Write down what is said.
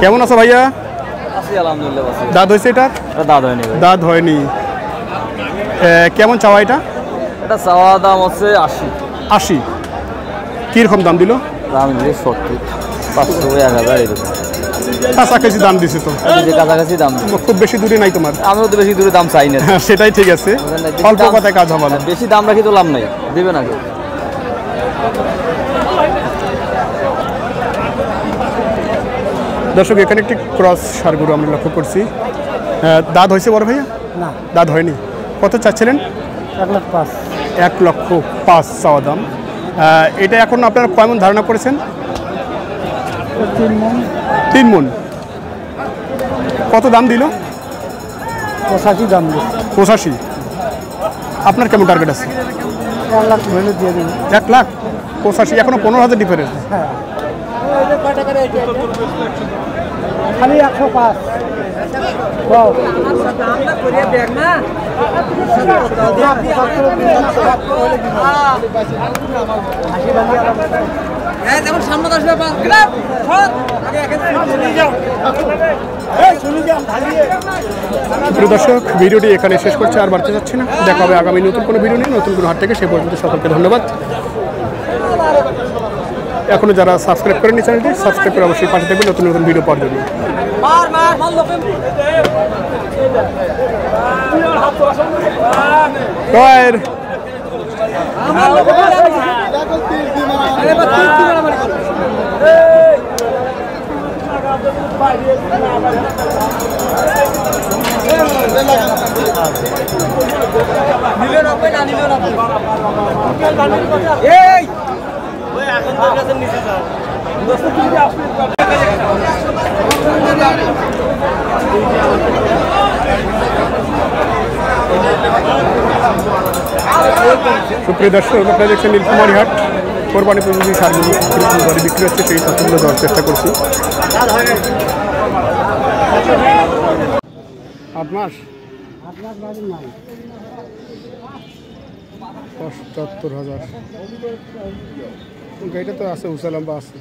কেমন আছো ভাইয়া? আছি আলহামদুলিল্লাহ। দাঁত হয়েছে? এটা দাঁত হয়নি ভাই। দাঁত হয়নি। কেমন চাওয়া এটা? এটা চাওয়া দাম হচ্ছে 80। 80? কীরকম দাম দিল? দাম দিলে 70, 500, 1000 এরকম কাছাকাছি দাম দিছে তো। কাছাকাছি দাম। খুব বেশি দূরে নাই তোমার। আমিও তো বেশি দূরে দাম চাই না। সেটাই ঠিক আছে, অল্প কথায় কাজ হবে না। বেশি দাম রাখি তো লাভ নাই, দেবে না কেউ। দর্শক, এখানে একটি ক্রস ষাঁড় গরু আমরা লক্ষ্য করছি। দাঁত হয়েছে বড় ভাইয়া? না, দাঁত হয়নি। কত চাচ্ছিলেন? 1,05,000। 1,05,000 চাওয়া দাম। এটা এখন আপনারা কেমন ধারণা করেছেন? 3 মণ। 3 মণ। কত দাম দিল? 85 দাম দিচ্ছে। 85? আপনার কেমন টার্গেট আছে? 1 লাখ হলে দিয়ে দেবেন। 1,85,000? এখনো 15,000 ডিফারেন্স। হ্যাঁ, খালি 105। প্রিয় দর্শক, ভিডিওটি এখানে শেষ করছে, আর বাড়তে যাচ্ছি না। দেখা হবে আগামী নতুন কোনো ভিডিও নিয়ে, নতুন কোনো হাট থেকে। সে পর্যন্ত সকলকে ধন্যবাদ। এখনো যারা সাবস্ক্রাইব করেনি চ্যানেলটি, সাবস্ক্রাইব করে অবশ্যই পাশে থাকবেন নতুন নতুন ভিডিও পাওয়ার জন্য। সুপ্রিয় দর্শক, আপনারা দেখছেন নীলকুমারী হাট। কোরবানি পর্যন্ত সারগুলো বিক্রি হচ্ছে, সেই তথ্যগুলো দেওয়ার চেষ্টা করছি। 8 মাস? 75,000। গাড়িটা তো আছে, উঁচা লম্বা আছে।